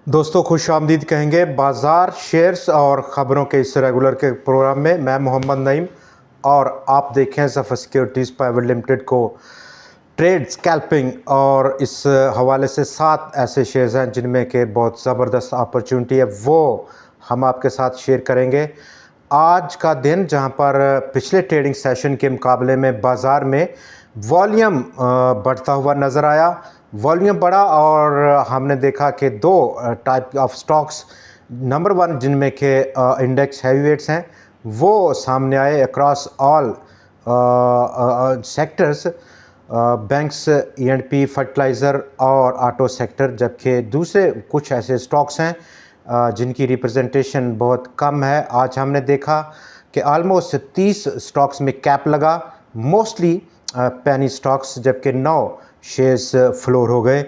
दोस्तों खुश आमदीद कहेंगे बाज़ार शेयर्स और ख़बरों के इस रेगुलर के प्रोग्राम में। मैं मोहम्मद नईम और आप देखें ज़फ़र सिक्योरिटीज़ प्राइवेट लिमिटेड को ट्रेड स्कैल्पिंग। और इस हवाले से 7 ऐसे शेयर्स हैं जिनमें के बहुत ज़बरदस्त अपॉर्चुनिटी है, वो हम आपके साथ शेयर करेंगे। आज का दिन जहां पर पिछले ट्रेडिंग सेशन के मुकाबले में बाज़ार में वॉल्यूम बढ़ता हुआ नज़र आया, वॉल्यूम बढ़ा और हमने देखा कि 2 टाइप ऑफ स्टॉक्स नंबर 1 जिनमें के इंडेक्स हैवीवेट्स हैं वो सामने आए across all sectors, banks, E&P, fertiliser और ऑटो सेक्टर। जबकि दूसरे कुछ ऐसे स्टॉक्स हैं जिनकी रिप्रेजेंटेशन बहुत कम है। आज हमने देखा कि आलमोस्ट 30 स्टॉक्स में कैप लगा, मोस्टली पेनी स्टॉक्स, जबकि 9 शेयर्स फ्लोर हो गए।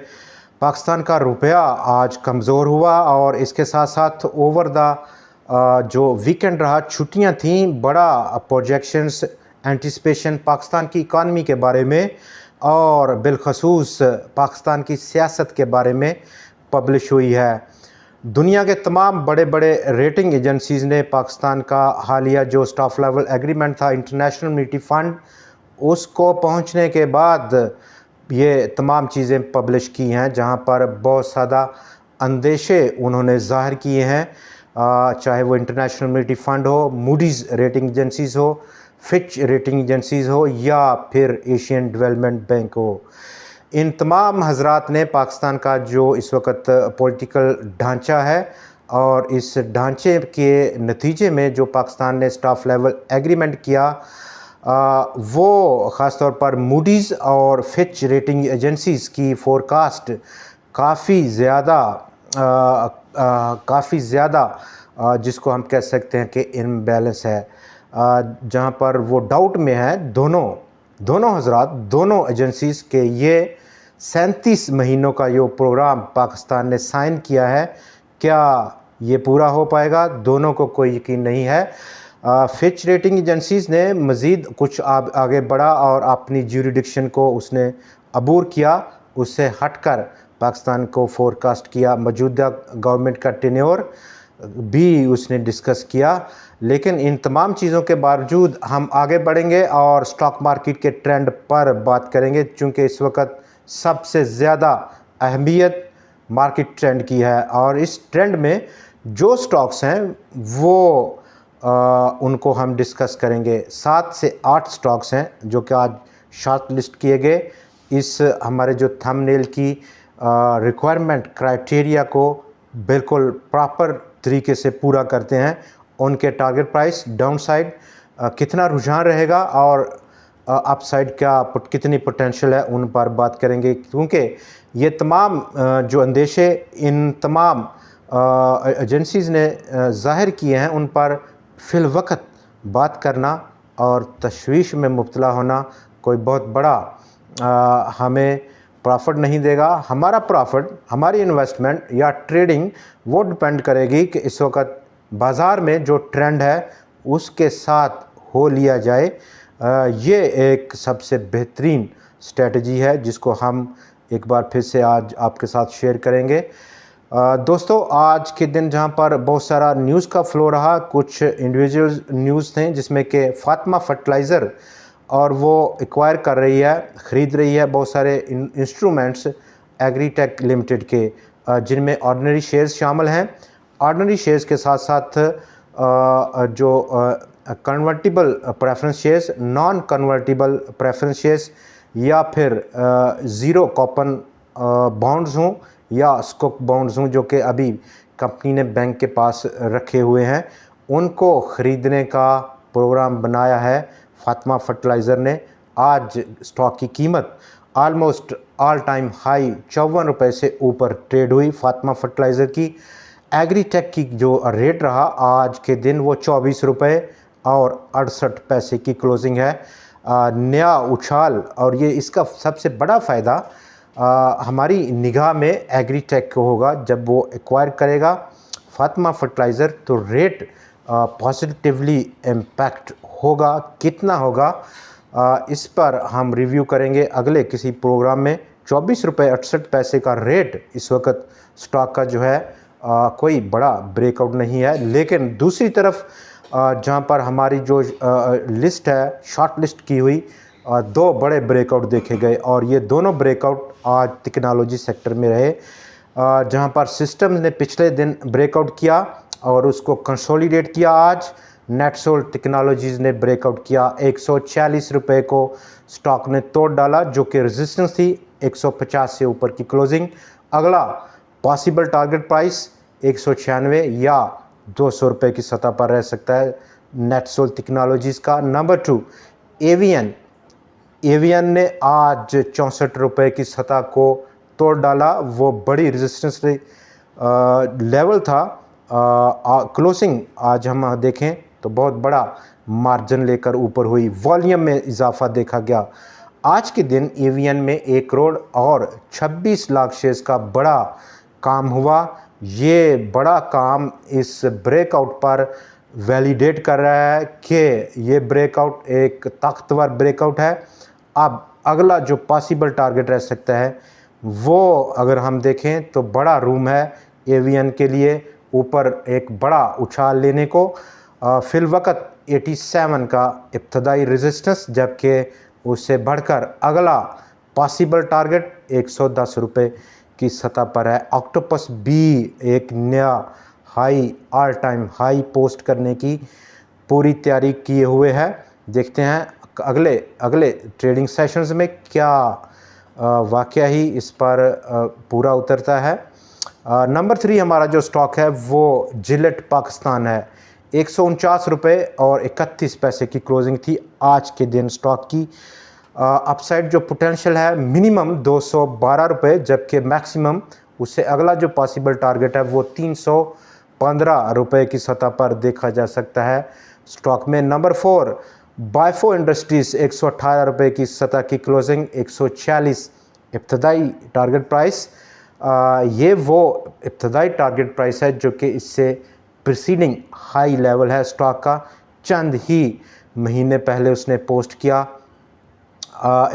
पाकिस्तान का रुपया आज कमज़ोर हुआ और इसके साथ साथ ओवर द जो वीकेंड रहा, छुट्टियां थीं, बड़ा प्रोजेक्शंस एंटिसिपेशन पाकिस्तान की इकानमी के बारे में और बिलखसूस पाकिस्तान की सियासत के बारे में पब्लिश हुई है। दुनिया के तमाम बड़े बड़े रेटिंग एजेंसीज़ ने पाकिस्तान का हालिया जो स्टाफ लेवल एग्रीमेंट था इंटरनेशनल मॉनेटरी फ़ंड, उसको पहुंचने के बाद ये तमाम चीज़ें पब्लिश की हैं, जहां पर बहुत ज़्यादा अंदेशे उन्होंने ज़ाहिर किए हैं, चाहे वो इंटरनेशनल मॉनेटरी फ़ंड हो, मूडीज़ रेटिंग एजेंसीज़ हो, फिच रेटिंग एजेंसीज़ हो या फिर एशियन डेवलपमेंट बैंक हो। इन तमाम हजरात ने पाकिस्तान का जो इस वक्त पॉलिटिकल ढांचा है और इस ढांचे के नतीजे में जो पाकिस्तान ने स्टाफ लेवल एग्रीमेंट किया, वो ख़ास तौर पर मूडीज़ और फिच रेटिंग एजेंसीज़ की फ़ोरकास्ट काफ़ी ज़्यादा जिसको हम कह सकते हैं कि इम्बैलेंस है, जहां पर वो डाउट में है दोनों हजरात, दोनों एजेंसीज़ के ये 37 महीनों का जो प्रोग्राम पाकिस्तान ने साइन किया है, क्या ये पूरा हो पाएगा, दोनों को कोई यकीन नहीं है। फिच रेटिंग एजेंसीज़ ने मज़ीद कुछ आगे बढ़ा और अपनी ज्यूरिडिक्शन को उसने अबूर किया, उससे हटकर पाकिस्तान को फोरकास्ट किया, मौजूदा गवर्नमेंट का टेन्योर भी उसने डिस्कस किया। लेकिन इन तमाम चीज़ों के बावजूद हम आगे बढ़ेंगे और स्टॉक मार्केट के ट्रेंड पर बात करेंगे, चूँकि इस वक्त सबसे ज़्यादा अहमियत मार्केट ट्रेंड की है और इस ट्रेंड में जो स्टॉक्स हैं वो उनको हम डिस्कस करेंगे। 7 से 8 स्टॉक्स हैं जो कि आज शॉर्ट लिस्ट किए गए, इस हमारे जो थंबनेल की रिक्वायरमेंट क्राइटेरिया को बिल्कुल प्रॉपर तरीके से पूरा करते हैं। उनके टारगेट प्राइस, डाउन साइड कितना रुझान रहेगा और अपसाइड कितनी पोटेंशियल है, उन पर बात करेंगे। क्योंकि ये तमाम जो अंदेशे इन तमाम एजेंसीज़ ने ज़ाहिर किए हैं, उन पर फिल वक्त बात करना और तशवीश में मुब्तला होना कोई बहुत बड़ा हमें प्रॉफिट नहीं देगा। हमारा प्रॉफिट, हमारी इन्वेस्टमेंट या ट्रेडिंग वो डिपेंड करेगी कि इस वक्त बाज़ार में जो ट्रेंड है उसके साथ हो लिया जाए। ये एक सबसे बेहतरीन स्ट्रेटजी है जिसको हम एक बार फिर से आज आपके साथ शेयर करेंगे। दोस्तों, आज के दिन जहां पर बहुत सारा न्यूज़ का फ्लो रहा, कुछ इंडिविजुअल न्यूज़ थे जिसमें कि फातिमा फर्टिलाइज़र और वो एक्वायर कर रही है, ख़रीद रही है बहुत सारे इंस्ट्रूमेंट्स एग्रीटेक लिमिटेड के, जिनमें ऑर्डिनरी शेयर्स शामिल हैं। ऑर्डिनरी शेयर्स के साथ साथ जो convertible preference shares, non convertible preference shares या फिर ज़ीरो कूपन बॉन्ड्स हों या स्कॉक बॉन्ड्स हों जो कि अभी कंपनी ने बैंक के पास रखे हुए हैं, उनको ख़रीदने का प्रोग्राम बनाया है फातिमा फर्टिलाइज़र ने। आज स्टॉक की कीमत आलमोस्ट ऑल टाइम हाई 54 रुपये से ऊपर ट्रेड हुई। फातिमा फर्टिलाइज़र की एग्रीटेक की जो रेट रहा आज के दिन वो 24 रुपये और 68 पैसे की क्लोजिंग है। नया उछाल, और ये इसका सबसे बड़ा फ़ायदा हमारी निगाह में एग्रीटेक को होगा जब वो एक्वायर करेगा फातिमा फर्टिलाइज़र, तो रेट पॉजिटिवली इम्पैक्ट होगा। कितना होगा इस पर हम रिव्यू करेंगे अगले किसी प्रोग्राम में। 24 रुपये 68 पैसे का रेट इस वक्त स्टॉक का जो है कोई बड़ा ब्रेकआउट नहीं है। लेकिन दूसरी तरफ जहाँ पर हमारी जो लिस्ट है, शॉर्ट लिस्ट की हुई, दो बड़े ब्रेकआउट देखे गए और ये दोनों ब्रेकआउट आज टेक्नोलॉजी सेक्टर में रहे। जहाँ पर सिस्टम ने पिछले दिन ब्रेकआउट किया और उसको कंसोलिडेट किया। आज नेटसोल्ट टेक्नोलॉजीज़ ने ब्रेकआउट किया, 140 रुपये को स्टॉक ने तोड़ डाला, जो कि रेजिस्टेंस थी 150 से ऊपर की क्लोजिंग। अगला पॉसिबल टारगेट प्राइस 196 या 200 रुपये की सतह पर रह सकता है नेटसोल्ट टेक्नोलॉजीज़ का। नंबर 2 एवीएन ने आज 64 रुपये की सतह को तोड़ डाला। वो बड़ी रेजिस्टेंस लेवल था। क्लोजिंग आज हम देखें तो बहुत बड़ा मार्जिन लेकर ऊपर हुई, वॉल्यूम में इजाफा देखा गया। आज के दिन एवीएन में 1 करोड़ और 26 लाख शेयर्स का बड़ा काम हुआ। ये बड़ा काम इस ब्रेकआउट पर वैलिडेट कर रहा है कि ये ब्रेकआउट एक ताकतवर ब्रेकआउट है। अब अगला जो पॉसिबल टारगेट रह सकता है वो अगर हम देखें तो बड़ा रूम है एवीएन के लिए ऊपर एक बड़ा उछाल लेने को। फिलवक़्त 87 का इब्तदाई रेजिस्टेंस, जबकि उससे बढ़कर अगला पॉसिबल टारगेट 110 रुपये की सतह पर है। ऑक्टोपस बी एक नया high, all time high post करने की पूरी तैयारी किए हुए है। देखते हैं अगले ट्रेडिंग सेशंस में क्या वाक़या ही इस पर पूरा उतरता है। नंबर 3 हमारा जो स्टॉक है वो जिलेट पाकिस्तान है। 149 रुपये और 31 पैसे की क्लोजिंग थी आज के दिन स्टॉक की। अपसाइड जो पोटेंशियल है मिनिमम 212 रुपये, जबकि मैक्सिमम उससे अगला जो पॉसिबल टारगेट है वो 315 रुपये की सतह पर देखा जा सकता है स्टॉक में। नंबर 4 बायफो इंडस्ट्रीज़ 118 रुपये की सतह की क्लोजिंग, 146 इब्तदाई टारगेट प्राइस। ये वो इब्तदाई टारगेट प्राइस है जो कि इससे प्रीसीडिंग हाई लेवल है स्टॉक का, चंद ही महीने पहले उसने पोस्ट किया।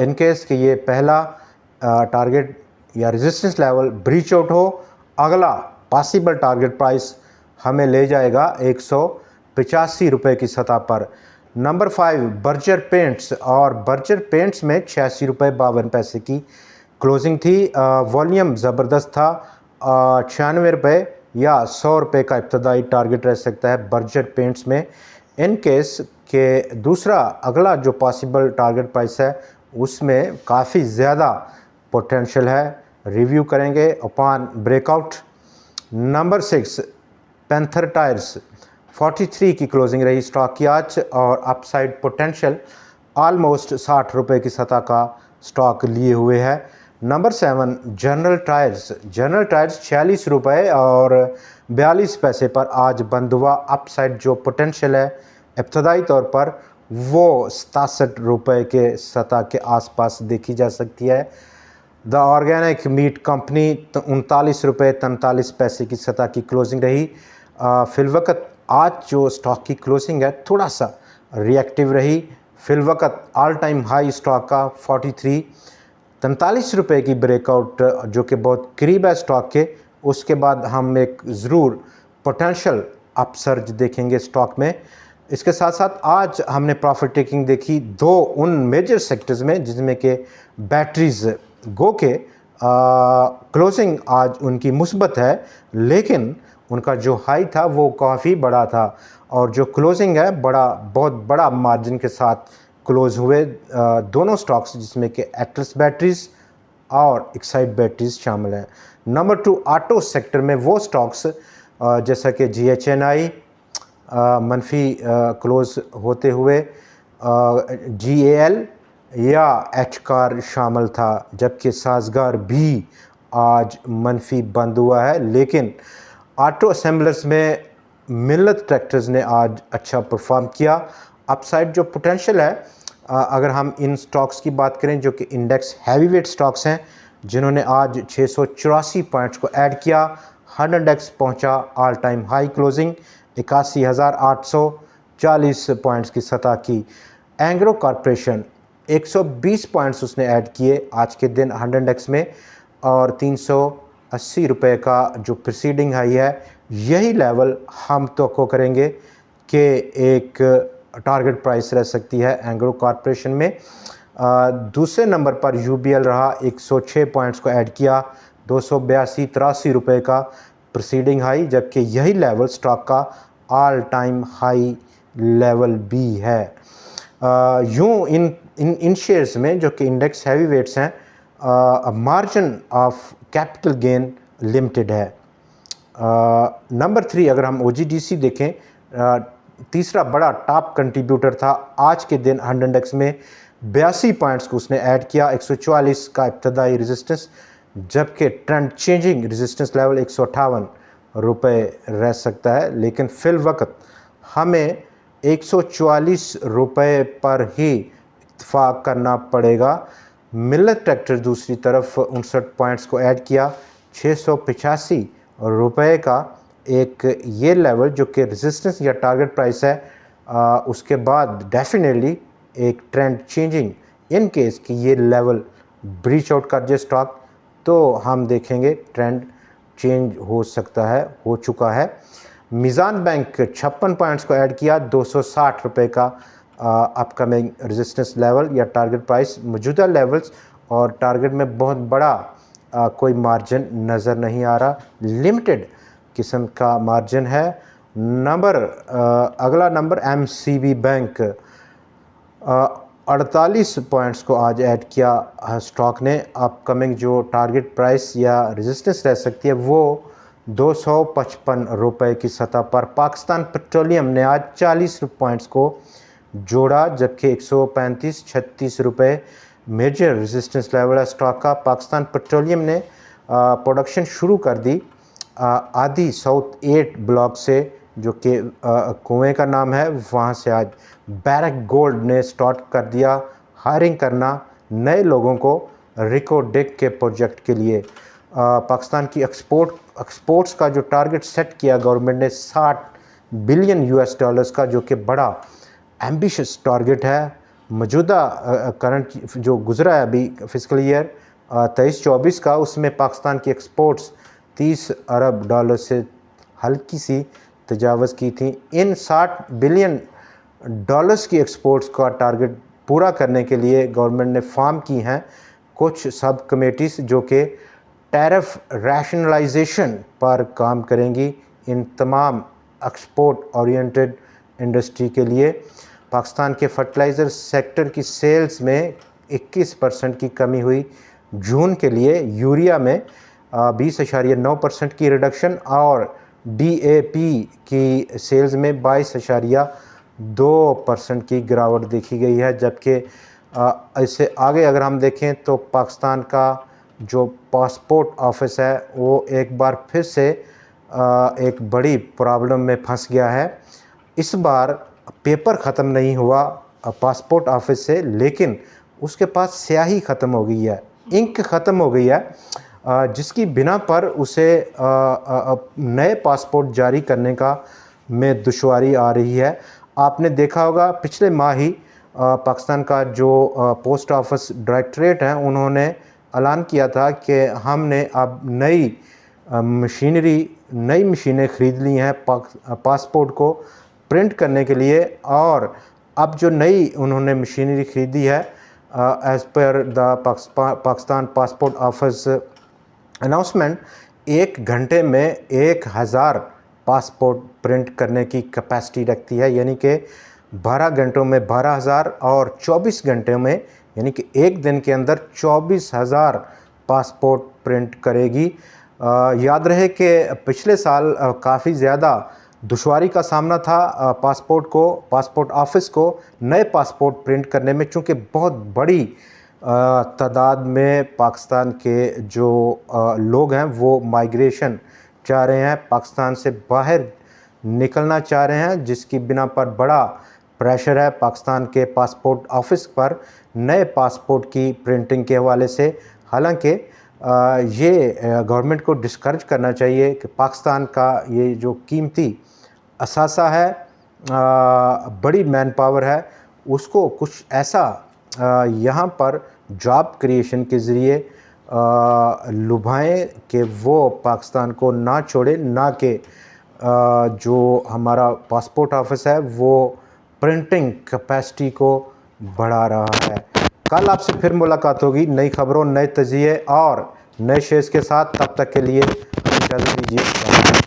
इन केस कि ये पहला टारगेट या रेजिस्टेंस लेवल ब्रीच आउट हो, अगला पॉसिबल टारगेट प्राइस हमें ले जाएगा 185 रुपये की सतह पर। नंबर 5 बर्जर पेंट्स, और बर्जर पेंट्स में 86 रुपये 52 पैसे की क्लोजिंग थी। वॉल्यूम ज़बरदस्त था, 96 रुपये या 100 रुपये का इब्तदाई टारगेट रह सकता है बर्जर पेंट्स में। इन केस के दूसरा अगला जो पॉसिबल टारगेट प्राइस है उसमें काफ़ी ज़्यादा पोटेंशियल है, रिव्यू करेंगे upon breakout. Number 6 panther tyres, 43 की क्लोजिंग रही स्टॉक की आज और अपसाइड पोटेंशियल ऑलमोस्ट 60 रुपये की सतह का स्टॉक लिए हुए है। नंबर 7 जनरल टायर्स, 46 रुपये और 42 पैसे पर आज बंद हुआ। अपसाइड जो पोटेंशियल है इब्तदाई तौर पर वो 67 रुपये के सतह के आसपास देखी जा सकती है। द ऑर्गेनिक मीट कंपनी 39 रुपये 43 पैसे की सतह की क्लोजिंग रही। फिलवक़्त आज जो स्टॉक की क्लोजिंग है थोड़ा सा रिएक्टिव रही। फिलवक़्त ऑल टाइम हाई स्टॉक का 43 रुपये की ब्रेकआउट जो कि बहुत करीब है स्टॉक के, उसके बाद हम एक ज़रूर पोटेंशियल अपसर्ज देखेंगे स्टॉक में। इसके साथ साथ आज हमने प्रॉफिट टेकिंग देखी दो उन मेजर सेक्टर्स में जिसमें कि बैटरीज़ गो के क्लोजिंग आज उनकी मुस्बत है, लेकिन उनका जो हाई था वो काफ़ी बड़ा था और जो क्लोजिंग है बहुत बड़ा मार्जिन के साथ क्लोज हुए दोनों स्टॉक्स, जिसमें कि एटलस बैटरीज़ और एक्साइड बैटरीज़ शामिल हैं। नंबर 2 ऑटो सेक्टर में वो स्टॉक्स जैसा कि GHNI मनफी क्लोज होते हुए, GAL या एचकार शामिल था, जबकि साजगार भी आज मनफी बंद हुआ है। लेकिन ऑटो असेंबलर्स में मिल्लत ट्रैक्टर्स ने आज अच्छा परफॉर्म किया। अपसाइड जो पोटेंशियल है, अगर हम इन स्टॉक्स की बात करें जो कि इंडेक्स हैवी वेट स्टॉक्स हैं, जिन्होंने आज 684 पॉइंट्स को ऐड किया, 100 इंडेक्स पहुंचा all time high closing 81,840 points की सतह की। एंग्रो कॉरपोरेशन 120 पॉइंट्स उसने ऐड किए आज के दिन 100 इंडेक्स में और 300 80 रुपये का जो प्रीसीडिंग हाई है, यही लेवल हम तवक्को करेंगे कि एक टारगेट प्राइस रह सकती है एंग्रो कॉरपोरेशन में। दूसरे नंबर पर यूबीएल रहा, 106 पॉइंट्स को ऐड किया, 282-83 रुपये का प्रीसीडिंग हाई, जबकि यही लेवल स्टॉक का ऑल टाइम हाई लेवल भी है। यूँ इन शेयर्स में जो कि इंडेक्स हैवी वेट्स हैं, margin of capital gain limited है। नंबर 3 अगर हम OGDC देखें, तीसरा बड़ा टॉप कंट्रीब्यूटर था आज के दिन 100 इंडेक्स में, 82 पॉइंट्स को उसने ऐड किया, 144 का इब्तदाई रेजिस्टेंस, जबकि ट्रेंड चेंजिंग रेजिस्टेंस लेवल 158 रुपये रह सकता है। लेकिन फिल वक्त हमें 144 रुपये पर ही इत्फाक करना पड़ेगा। मिल्लत ट्रैक्टर दूसरी तरफ 59 पॉइंट्स को ऐड किया, 685 रुपये का एक ये लेवल जो कि रेजिस्टेंस या टारगेट प्राइस है। उसके बाद डेफिनेटली एक ट्रेंड चेंजिंग, इन केस कि ये लेवल ब्रीच आउट कर जाए स्टॉक, तो हम देखेंगे ट्रेंड चेंज हो सकता है, हो चुका है। मीज़ान बैंक 56 पॉइंट्स को ऐड किया, 260 रुपये का अपकमिंग रेजिस्टेंस लेवल या टारगेट प्राइस। मौजूदा लेवल्स और टारगेट में बहुत बड़ा कोई मार्जिन नज़र नहीं आ रहा, लिमिटेड किस्म का मार्जिन है। अगला नंबर MCB बैंक, 48 पॉइंट्स को आज ऐड किया स्टॉक ने। अपकमिंग जो टारगेट प्राइस या रेजिस्टेंस रह सकती है वो 255 रुपये की सतह पर। पाकिस्तान पेट्रोलियम ने आज 40 पॉइंट्स को जोड़ा, जबकि 135-36 रुपये मेजर रेजिस्टेंस लेवल है स्टॉक का। पाकिस्तान पेट्रोलियम ने प्रोडक्शन शुरू कर दी आदि साउथ 8 ब्लॉक से, जो कि कुएं का नाम है, वहाँ से आज बैरक गोल्ड ने स्टार्ट कर दिया हायरिंग करना नए लोगों को रिको डेक के प्रोजेक्ट के लिए। पाकिस्तान की एक्सपोर्ट्स का जो टारगेट सेट किया गवर्नमेंट ने $60 बिलियन का, जो कि बड़ा एम्बिशियस टारगेट है। मौजूदा करंट जो गुजरा है अभी फिस्कल ईयर 23-24 का, उसमें पाकिस्तान की एक्सपोर्ट्स $30 अरब से हल्की सी तजावज़ की थी। इन $60 बिलियन की एक्सपोर्ट्स का टारगेट पूरा करने के लिए गवर्नमेंट ने फॉर्म की हैं कुछ सब कमेटीज़ जो कि टैरिफ रैशनलाइजेशन पर काम करेंगी इन तमाम एक्सपोर्ट ओरिएंटेड इंडस्ट्री के लिए। पाकिस्तान के फर्टिलाइज़र सेक्टर की सेल्स में 21% की कमी हुई जून के लिए। यूरिया में 20.9% की रिडक्शन और DAP की सेल्स में 22.2% की गिरावट देखी गई है। जबकि इससे आगे अगर हम देखें तो पाकिस्तान का जो पासपोर्ट ऑफिस है वो एक बार फिर से एक बड़ी प्रॉब्लम में फंस गया है। इस बार पेपर ख़त्म नहीं हुआ पासपोर्ट ऑफिस से, लेकिन उसके पास स्याही ख़त्म हो गई है, इंक ख़त्म हो गई है, जिसकी बिना पर उसे नए पासपोर्ट जारी करने का में दुश्वारी आ रही है। आपने देखा होगा पिछले माह ही पाकिस्तान का जो पोस्ट ऑफिस डायरेक्टरेट है उन्होंने ऐलान किया था कि हमने अब नई मशीनें ख़रीद ली हैं पासपोर्ट को प्रिंट करने के लिए। और अब जो नई उन्होंने मशीनरी ख़रीदी है as per the Pakistan passport office announcement, 1 घंटे में 1000 पासपोर्ट प्रिंट करने की कैपेसिटी रखती है, यानी कि 12 घंटों में 12,000 और 24 घंटे में यानी कि एक दिन के अंदर 24,000 पासपोर्ट प्रिंट करेगी। याद रहे कि पिछले साल काफ़ी ज़्यादा दुश्वारी का सामना था पासपोर्ट ऑफिस को नए पासपोर्ट प्रिंट करने में, चूँकि बहुत बड़ी तादाद में पाकिस्तान के जो लोग हैं वो माइग्रेशन चाह रहे हैं, पाकिस्तान से बाहर निकलना चाह रहे हैं, जिसकी बिना पर बड़ा प्रेशर है पाकिस्तान के पासपोर्ट ऑफिस पर नए पासपोर्ट की प्रिंटिंग के हवाले से। हालांकि ये गवर्नमेंट को डिस्करेज करना चाहिए कि पाकिस्तान का ये जो कीमती असासा है, बड़ी मैन पावर है, उसको कुछ ऐसा यहाँ पर जॉब क्रिएशन के ज़रिए लुभाएं कि वो पाकिस्तान को ना छोड़े, ना कि जो हमारा पासपोर्ट ऑफिस है वो प्रिंटिंग कैपेसिटी को बढ़ा रहा है। कल आपसे फिर मुलाकात होगी नई खबरों, नए तजिए और नए शेयर्स के साथ। तब तक के लिए इजाज़त दीजिए।